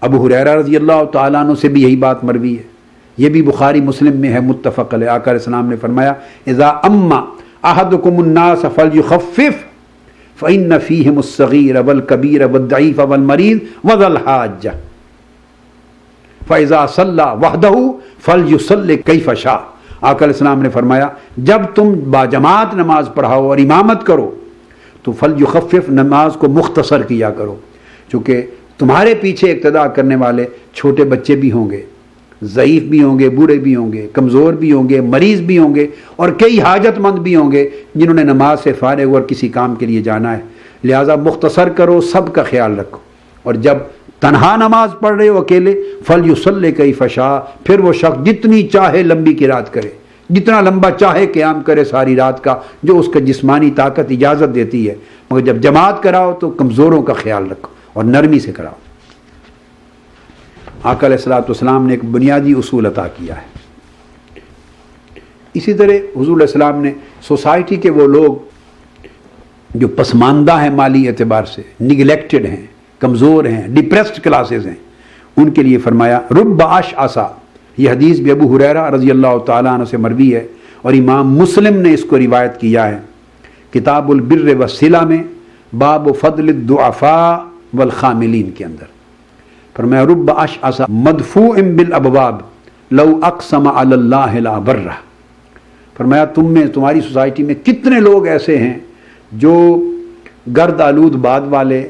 ابو ہریرہ رضی اللہ تعالیٰ عنہ سے بھی یہی بات مروی ہے، یہ بھی بخاری مسلم میں ہے، متفق علیہ۔ آقا علیہ السلام نے فرمایا اذا اما احدکم الناس فلیخفف فإن فیہم الصغیر والکبیر والضعیف والمریض وذا الحاجہ فإذا صلی وحدہ فلیصلی کیف شاء۔ آقا علیہ السلام نے فرمایا جب تم باجماعت نماز پڑھاؤ اور امامت کرو تو فلیخفف، نماز کو مختصر کیا کرو، چونکہ تمہارے پیچھے اقتداء کرنے والے چھوٹے بچے بھی ہوں گے، ضعیف بھی ہوں گے، بوڑھے بھی ہوں گے، کمزور بھی ہوں گے، مریض بھی ہوں گے، اور کئی حاجت مند بھی ہوں گے جنہوں نے نماز سے فارغ اور کسی کام کے لیے جانا ہے۔ لہٰذا مختصر کرو، سب کا خیال رکھو، اور جب تنہا نماز پڑھ رہے ہو اکیلے فلیصلی کیف شاء، پھر وہ شخص جتنی چاہے لمبی قرات کرے، جتنا لمبا چاہے قیام کرے ساری رات کا، جو اس کا جسمانی طاقت اجازت دیتی ہے، مگر جب جماعت کراؤ تو کمزوروں کا خیال رکھو اور نرمی سے کراؤ۔ آقا علیہ السلام نے ایک بنیادی اصول عطا کیا ہے۔ اسی طرح حضور علیہ السلام نے سوسائٹی کے وہ لوگ جو پسماندہ ہیں، مالی اعتبار سے نگلیکٹڈ ہیں، کمزور ہیں، ڈپریسڈ کلاسز ہیں، ان کے لیے فرمایا رب اشعث، یہ حدیث بھی ابو ہریرہ رضی اللہ تعالیٰ عنہ سے مروی ہے، اور امام مسلم نے اس کو روایت کیا ہے کتاب البر والصلہ میں، باب فضل الضعفاء والخاملین کے اندر۔ فرمایا رب اشعث مدفوع بالابواب لو اقسم علی اللہ لابرہ۔ فرمایا تمہاری سوسائٹی میں کتنے لوگ ایسے ہیں جو گرد آلود باد والے،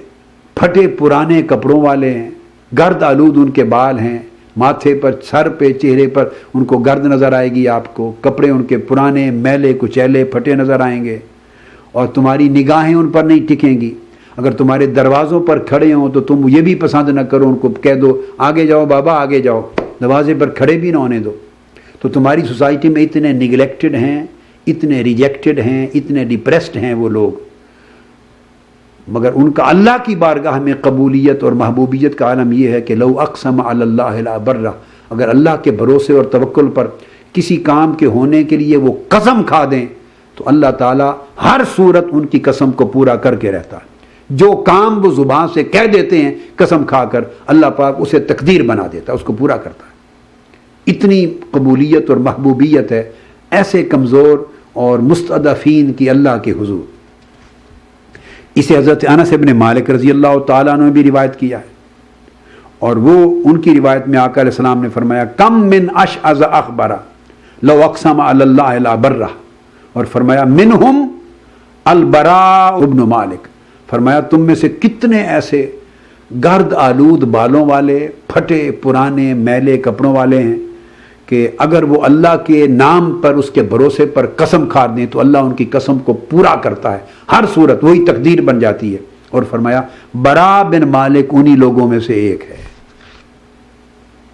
پھٹے پرانے کپڑوں والے ہیں، گرد آلود ان کے بال ہیں، ماتھے پر، سر پہ، چہرے پر ان کو گرد نظر آئے گی، آپ کو کپڑے ان کے پرانے میلے کچیلے پھٹے نظر آئیں گے، اور تمہاری نگاہیں ان پر نہیں ٹکیں گی۔ اگر تمہارے دروازوں پر کھڑے ہوں تو تم یہ بھی پسند نہ کرو، ان کو کہہ دو آگے جاؤ بابا آگے جاؤ، دروازے پر کھڑے بھی نہ ہونے دو۔ تو تمہاری سوسائٹی میں اتنے نگلیکٹڈ ہیں، اتنے ریجیکٹڈ ہیں، اتنے ڈپریسڈ ہیں وہ لوگ، مگر ان کا اللہ کی بارگاہ میں قبولیت اور محبوبیت کا عالم یہ ہے کہ لو اقسم علی اللہ لابرہ، اگر اللہ کے بھروسے اور توکل پر کسی کام کے ہونے کے لیے وہ قسم کھا دیں تو اللہ تعالیٰ ہر صورت ان کی قسم کو پورا کر کے رہتا ہے۔ جو کام وہ زبان سے کہہ دیتے ہیں قسم کھا کر، اللہ پاک اسے تقدیر بنا دیتا ہے، اس کو پورا کرتا ہے۔ اتنی قبولیت اور محبوبیت ہے ایسے کمزور اور مستضعفین کی اللہ کے حضور۔ اسے حضرت انس بن مالک رضی اللہ تعالیٰ عنہ نے بھی روایت کیا ہے، اور وہ ان کی روایت میں آقا علیہ السلام نے فرمایا کم من اشعث اخبر لو اقسم علی اللہ لابرہ، اور فرمایا منہم البراء بن مالک، فرمایا تم میں سے کتنے ایسے گرد آلود بالوں والے، پھٹے پرانے میلے کپڑوں والے ہیں کہ اگر وہ اللہ کے نام پر، اس کے بھروسے پر قسم کھا دیں تو اللہ ان کی قسم کو پورا کرتا ہے، ہر صورت وہی تقدیر بن جاتی ہے۔ اور فرمایا برا بن مالک انہی لوگوں میں سے ایک ہے۔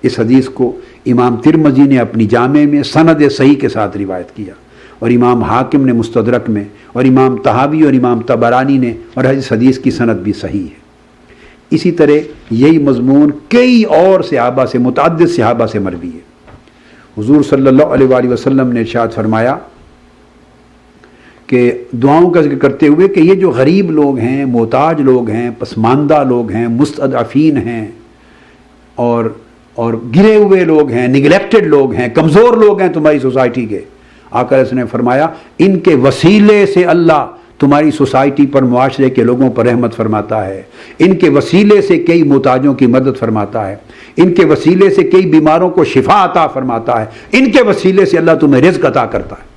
اس حدیث کو امام ترمذی نے اپنی جامع میں سند صحیح کے ساتھ روایت کیا، اور امام حاکم نے مستدرک میں، اور امام طحاوی اور امام طبرانی نے، اور اس حدیث کی سند بھی صحیح ہے۔ اسی طرح یہی مضمون کئی اور صحابہ سے، متعدد صحابہ سے مروی ہے۔ حضور صلی اللہ علیہ وآلہ وسلم نے ارشاد فرمایا کہ دعاؤں کا ذکر کرتے ہوئے کہ یہ جو غریب لوگ ہیں، محتاج لوگ ہیں، پسماندہ لوگ ہیں، مستضعفین ہیں، اور گرے ہوئے لوگ ہیں، نگلیکٹڈ لوگ ہیں، کمزور لوگ ہیں تمہاری سوسائٹی کے، آقا علیہ السلام نے فرمایا ان کے وسیلے سے اللہ تمہاری سوسائٹی پر، معاشرے کے لوگوں پر رحمت فرماتا ہے، ان کے وسیلے سے کئی محتاجوں کی مدد فرماتا ہے، ان کے وسیلے سے کئی بیماروں کو شفا عطا فرماتا ہے، ان کے وسیلے سے اللہ تمہیں رزق عطا کرتا ہے۔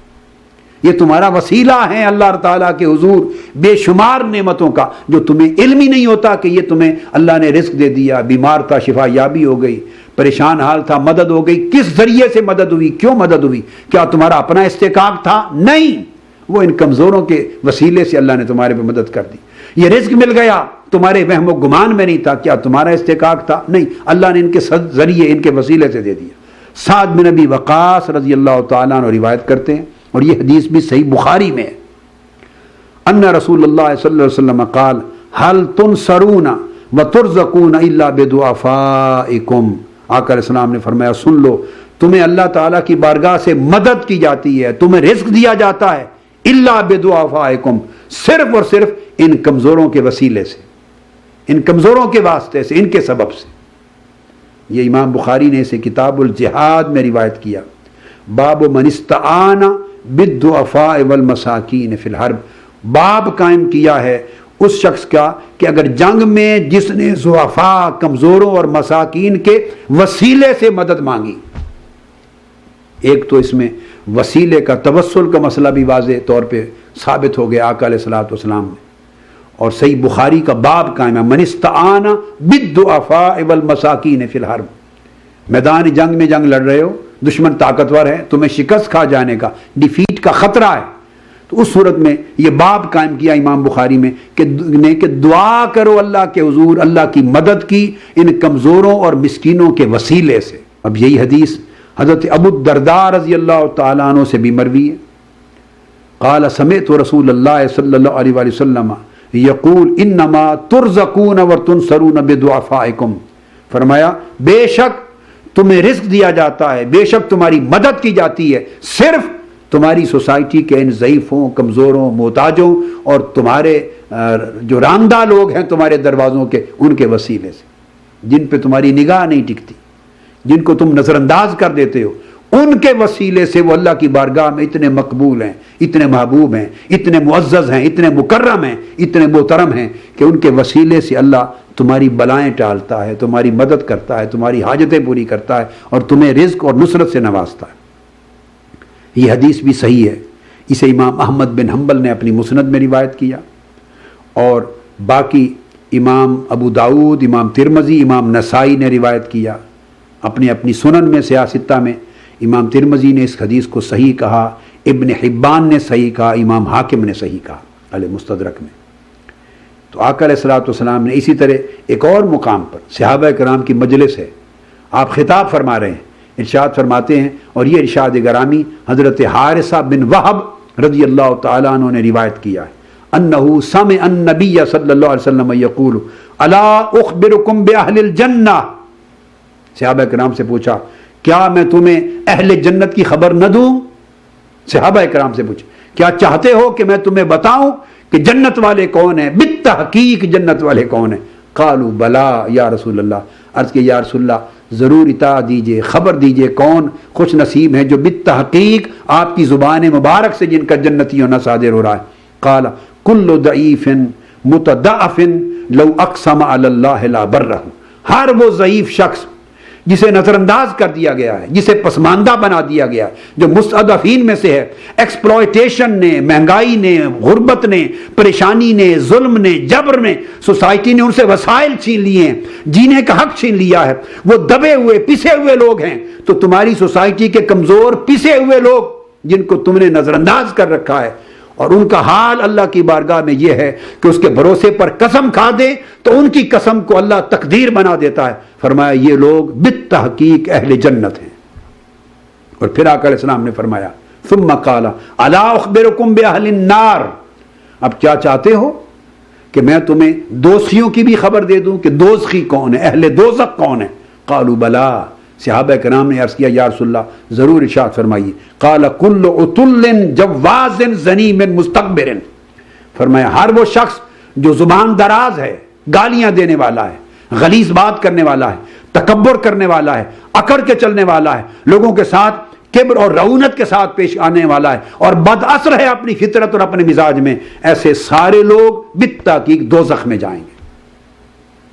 یہ تمہارا وسیلہ ہے اللہ تعالیٰ کے حضور بے شمار نعمتوں کا، جو تمہیں علم ہی نہیں ہوتا کہ یہ تمہیں اللہ نے رزق دے دیا، بیمار تھا شفا یابی ہو گئی، پریشان حال تھا مدد ہو گئی۔ کس ذریعے سے مدد ہوئی؟ کیوں مدد ہوئی؟ کیا تمہارا اپنا استحقاق تھا؟ نہیں، وہ ان کمزوروں کے وسیلے سے اللہ نے تمہارے پہ مدد کر دی۔ یہ رزق مل گیا تمہارے وہم و گمان میں نہیں تھا، کیا تمہارا استحقاق تھا؟ نہیں، اللہ نے ان کے ذریعے، ان کے وسیلے سے دے دیا۔ سعد بن ابی وقاص رضی اللہ تعالیٰ عنہ روایت کرتے ہیں، اور یہ حدیث بھی صحیح بخاری میں ہے، ان رسول اللہ صلی اللہ علیہ وسلم قال هل تنصرون وترزقون الا بدعفائکم۔ آقا علیہ السلام نے فرمایا سن لو، تمہیں اللہ تعالیٰ کی بارگاہ سے مدد کی جاتی ہے، تمہیں رزق دیا جاتا ہے، الا بدعفائکم، صرف اور صرف ان کمزوروں کے وسیلے سے، ان کمزوروں کے واسطے سے، ان کے سبب سے۔ یہ امام بخاری نے اسے کتاب الجہاد میں روایت کیا. باب من استعان بالضعفاء والمساکین فی الحرب، باب قائم کیا ہے اس شخص کا کہ اگر جنگ میں جس نے ضعفاء کمزوروں اور مساکین کے وسیلے سے مدد مانگی. ایک تو اس میں وسیلے کا توسل کا مسئلہ بھی واضح طور پہ ثابت ہو گیا آقا علیہ الصلوۃ والسلام نے، اور صحیح بخاری کا باب قائم ہے من استعان بالضعفاء والمساکین فی الحرب. میدان جنگ میں جنگ لڑ رہے ہو، دشمن طاقتور ہے، تمہیں شکست کھا جانے کا، ڈیفیٹ کا خطرہ ہے، تو اس صورت میں یہ باب قائم کیا امام بخاری میں کہ دعا کرو اللہ کے حضور اللہ کی مدد کی ان کمزوروں اور مسکینوں کے وسیلے سے. اب یہی حدیث حضرت ابو الدرداء رضی اللہ تعالیٰ عنہ سے بھی مروی ہے. قال سمعت رسول اللہ صلی اللہ علیہ وآلہ وسلم یقول انما ترزقون وتنصرون بدعفائکم، فرمایا بے شک تمہیں رزق دیا جاتا ہے، بے شک تمہاری مدد کی جاتی ہے صرف تمہاری سوسائٹی کے ان ضعیفوں، کمزوروں، محتاجوں اور تمہارے جو راندہ لوگ ہیں تمہارے دروازوں کے، ان کے وسیلے سے، جن پہ تمہاری نگاہ نہیں ٹکتی، جن کو تم نظر انداز کر دیتے ہو، ان کے وسیلے سے وہ اللہ کی بارگاہ میں اتنے مقبول ہیں، اتنے محبوب ہیں، اتنے معزز ہیں، اتنے مکرم ہیں، اتنے محترم ہیں کہ ان کے وسیلے سے اللہ تمہاری بلائیں ٹالتا ہے، تمہاری مدد کرتا ہے، تمہاری حاجتیں پوری کرتا ہے اور تمہیں رزق اور نصرت سے نوازتا ہے. یہ حدیث بھی صحیح ہے، اسے امام احمد بن حنبل نے اپنی مسند میں روایت کیا، اور باقی امام ابو داؤد، امام ترمذی، امام نسائی نے روایت کیا اپنی اپنی سنن میں سیاستہ میں. امام ترمذی نے اس حدیث کو صحیح کہا، ابن حبان نے صحیح کہا، امام حاکم نے صحیح کہا المستدرک میں. تو آقا علیہ الصلوۃ والسلام نے اسی طرح ایک اور مقام پر صحابہ کرام کی مجلس ہے، آپ خطاب فرما رہے ہیں، ارشاد فرماتے ہیں، اور یہ ارشاد گرامی حضرت حارثہ بن وہب رضی اللہ تعالیٰ عنہ نے روایت کیا ہے، انہ سمع النبی صلی اللہ علیہ وسلم یقول الا اخبرکم باہل الجنہ. صحابہ کرام سے پوچھا کیا میں تمہیں اہل جنت کی خبر نہ دوں؟ صحابہ کرام سے پوچھا کیا چاہتے ہو کہ میں تمہیں بتاؤں کہ جنت والے کون ہیں، بالتحقیق جنت والے کون ہیں؟ قالوا بلا یا رسول اللہ، عرض کہ یا رسول اللہ ضرور اطاعت دیجئے، خبر دیجئے کون خوش نصیب ہیں جو بالتحقیق آپ کی زبان مبارک سے جن کا جنتی ہونا صادر ہو رہا ہے. قال کل ضعیف متضعف لو اقسم علی اللہ لا برہ، ہر وہ ضعیف شخص جسے نظر انداز کر دیا گیا ہے، جسے پسماندہ بنا دیا گیا ہے، جو مستضعفین میں سے ہے، ایکسپلوئٹیشن نے، مہنگائی نے، غربت نے، پریشانی نے، ظلم نے، جبر نے، سوسائٹی نے ان سے وسائل چھین لیے ہیں، جینے کا حق چھین لیا ہے، وہ دبے ہوئے پسے ہوئے لوگ ہیں. تو تمہاری سوسائٹی کے کمزور پسے ہوئے لوگ جن کو تم نے نظر انداز کر رکھا ہے، اور ان کا حال اللہ کی بارگاہ میں یہ ہے کہ اس کے بھروسے پر قسم کھا دے تو ان کی قسم کو اللہ تقدیر بنا دیتا ہے. فرمایا یہ لوگ بالتحقیق اہل جنت ہیں. اور پھر آقا علیہ السلام نے فرمایا ثم قال الا اخبرکم باہل النار، اب کیا چاہتے ہو کہ میں تمہیں دوزخیوں کی بھی خبر دے دوں کہ دوزخی کون ہے، اہل دوزخ کون ہے؟ قالوا بلا، صحابہ کرام نے عرض کیا یا رسول اللہ ضرور ارشاد فرمائیے. قال کل عتل جواز زنیم مستکبر، فرمایا ہر وہ شخص جو زبان دراز ہے، گالیاں دینے والا ہے، غلیظ بات کرنے والا ہے، تکبر کرنے والا ہے، اکڑ کے چلنے والا ہے، لوگوں کے ساتھ کبر اور رعونت کے ساتھ پیش آنے والا ہے، اور بد اثر ہے اپنی فطرت اور اپنے مزاج میں، ایسے سارے لوگ بالتحقیق دوزخ میں جائیں گے.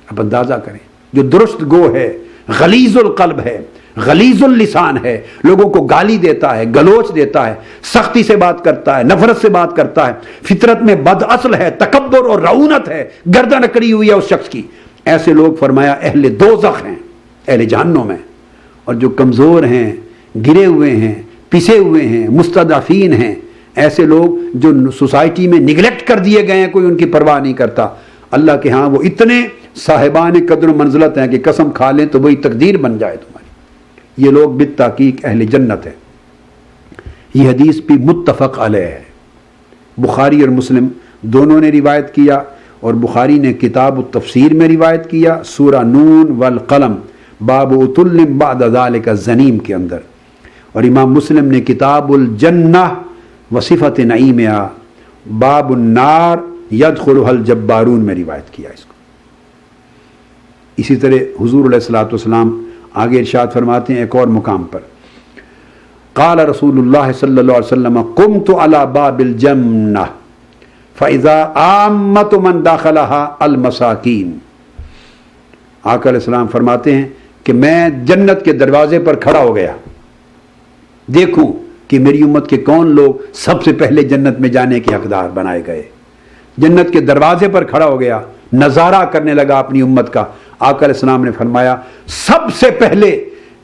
اب اندازہ کریں، جو درست گو ہے، غلیظ القلب ہے، غلیظ اللسان ہے، لوگوں کو گالی دیتا ہے، گلوچ دیتا ہے، سختی سے بات کرتا ہے، نفرت سے بات کرتا ہے، فطرت میں بد اصل ہے، تکبر اور رعونت ہے، گردن اکڑی ہوئی ہے اس شخص کی، ایسے لوگ فرمایا اہل دوزخ ہیں، اہل جہنم ہیں. اور جو کمزور ہیں، گرے ہوئے ہیں، پسے ہوئے ہیں، مستضعفین ہیں، ایسے لوگ جو سوسائٹی میں نگلیکٹ کر دیے گئے ہیں، کوئی ان کی پرواہ نہیں کرتا، اللہ کے ہاں وہ اتنے صاحبان قدر و منزلت ہیں کہ قسم کھا لیں تو وہی تقدیر بن جائے تمہاری. یہ لوگ بالتحقیق اہل جنت ہیں. یہ حدیث بھی متفق علیہ ہے، بخاری اور مسلم دونوں نے روایت کیا، اور بخاری نے کتاب التفسیر میں روایت کیا سورہ نون والقلم باب عتل بعد ذلک الزنیم کے اندر، اور امام مسلم نے کتاب الجنہ وصفت نعیمہا باب النار یدخلها الجبارون میں روایت کیا اس کو. اسی طرح حضور علیہ الصلوۃ والسلام آگے ارشاد فرماتے ہیں ایک اور مقام پر، قال رسول اللہ صلی اللہ علیہ وسلم قمت علی باب الجنہ فاذا عامۃ من داخلها المساکین۔ آقا علیہ السلام فرماتے ہیں کہ میں جنت کے دروازے پر کھڑا ہو گیا، دیکھوں کہ میری امت کے کون لوگ سب سے پہلے جنت میں جانے کے حقدار بنائے گئے۔ جنت کے دروازے پر کھڑا ہو گیا، نظارہ کرنے لگا اپنی امت کا۔ آقا علیہ السلام نے فرمایا سب سے پہلے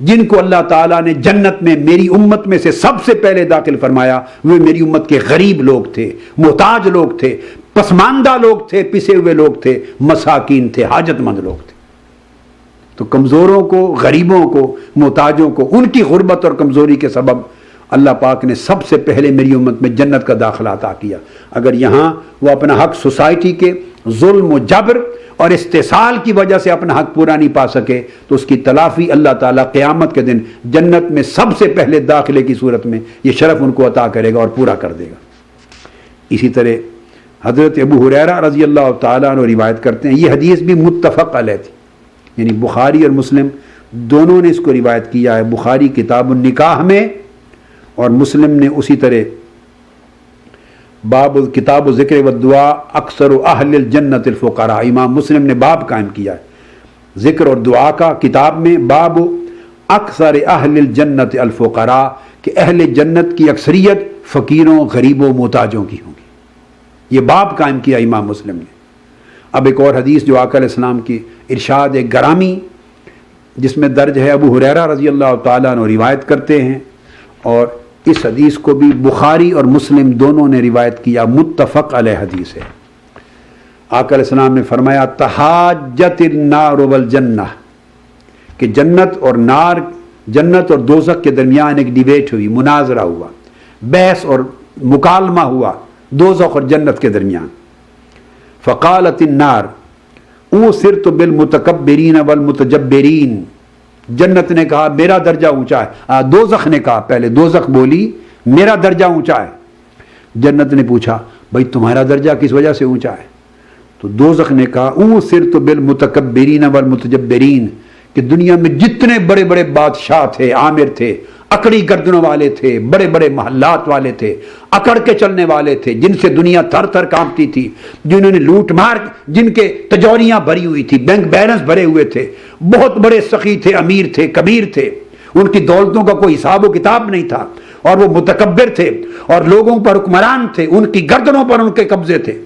جن کو اللہ تعالیٰ نے جنت میں میری امت میں سے سب سے پہلے داخل فرمایا وہ میری امت کے غریب لوگ تھے، محتاج لوگ تھے، پسماندہ لوگ تھے، پسے ہوئے لوگ تھے، مساکین تھے، حاجت مند لوگ تھے۔ تو کمزوروں کو، غریبوں کو، محتاجوں کو ان کی غربت اور کمزوری کے سبب اللہ پاک نے سب سے پہلے میری امت میں جنت کا داخلہ عطا کیا۔ اگر یہاں وہ اپنا حق سوسائٹی کے ظلم و جبر اور استحصال کی وجہ سے اپنا حق پورا نہیں پا سکے تو اس کی تلافی اللہ تعالیٰ قیامت کے دن جنت میں سب سے پہلے داخلے کی صورت میں یہ شرف ان کو عطا کرے گا اور پورا کر دے گا۔ اسی طرح حضرت ابو ہریرہ رضی اللہ تعالیٰ عنہ روایت کرتے ہیں، یہ حدیث بھی متفق علیہ تھی، یعنی بخاری اور مسلم دونوں نے اس کو روایت کیا ہے، بخاری کتاب النکاح میں اور مسلم نے اسی طرح باب کتاب ذکر والدعاء اکثر اہل الجنت الفقراء، امام مسلم نے باب قائم کیا ہے ذکر اور دعا کا کتاب میں، باب اکثر اہل الجنت الفقراء کہ اہل جنت کی اکثریت فقیروں، غریبوں، محتاجوں کی ہوں گی، یہ باب قائم کیا امام مسلم نے۔ اب ایک اور حدیث جو آقا علیہ السلام کی ارشاد گرامی جس میں درج ہے، ابو ہریرہ رضی اللہ تعالیٰ عنہ روایت کرتے ہیں اور اس حدیث کو بھی بخاری اور مسلم دونوں نے روایت کیا، متفق علیہ حدیث ہے۔ آقا علیہ السلام نے فرمایا تحاجت النار والجنہ کہ جنت اور نار، جنت اور دوزخ کے درمیان ایک ڈیبیٹ ہوئی، مناظرہ ہوا، بحث اور مکالمہ ہوا دوزخ اور جنت کے درمیان۔ فقالت النار اوصرت بالمتکبرین والمتجبرین، جنت نے کہا میرا درجہ اونچا ہے، دوزخ نے کہا، پہلے دوزخ بولی میرا درجہ اونچا ہے۔ جنت نے پوچھا بھائی تمہارا درجہ کس وجہ سے اونچا ہے؟ تو دوزخ نے کہا اوصرت بالمتکبرین والمتجبرین کہ دنیا میں جتنے بڑے بڑے بادشاہ تھے، عامر تھے، اکڑی گردنوں والے تھے، بڑے بڑے محلات والے تھے، اکڑ کے چلنے والے تھے، جن سے دنیا تھر تھر کانپتی تھی، جنہوں نے لوٹ مار، جن کے تجوریاں بھری ہوئی تھی، بینک بیلنس بھرے ہوئے تھے، بہت بڑے سخی تھے، امیر تھے، کبیر تھے، ان کی دولتوں کا کوئی حساب و کتاب نہیں تھا، اور وہ متکبر تھے اور لوگوں پر حکمران تھے، ان کی گردنوں پر ان کے قبضے تھے۔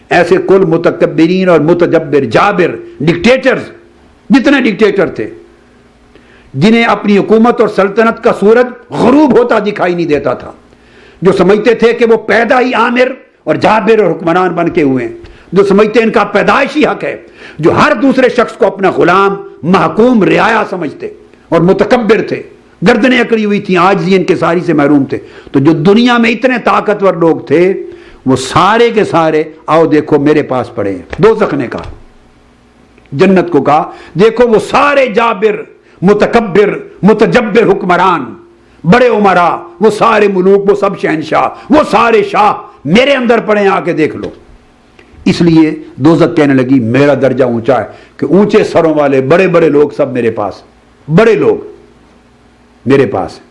ایسے کل متکبرین اور متجبر، جابر، ڈکٹیٹرز، جتنے ڈکٹیٹر تھے جنہیں اپنی حکومت اور سلطنت کا سورج غروب ہوتا دکھائی نہیں دیتا تھا، جو سمجھتے تھے کہ وہ پیدا ہی عامر اور جابر اور حکمران بن کے ہوئے ہیں، جو سمجھتے ان کا پیدائشی حق ہے، جو ہر دوسرے شخص کو اپنا غلام، محکوم، رعایا سمجھتے اور متکبر تھے، گردنیں اکڑی ہوئی تھیں، عاجزی انکساری سے محروم تھے۔ تو جو دنیا میں اتنے طاقتور لوگ تھے وہ سارے کے سارے آؤ دیکھو میرے پاس پڑے ہیں۔ دوزخ نے کہا، جنت کو کہا دیکھو وہ سارے جابر، متکبر، متجبر حکمران، بڑے عمرا، وہ سارے ملوک، وہ سب شہنشاہ، وہ سارے شاہ میرے اندر پڑے ہیں، آ کے دیکھ لو۔ اس لیے دوزخ کہنے لگی میرا درجہ اونچا ہے کہ اونچے سروں والے بڑے بڑے لوگ سب میرے پاس، بڑے لوگ میرے پاس ہیں۔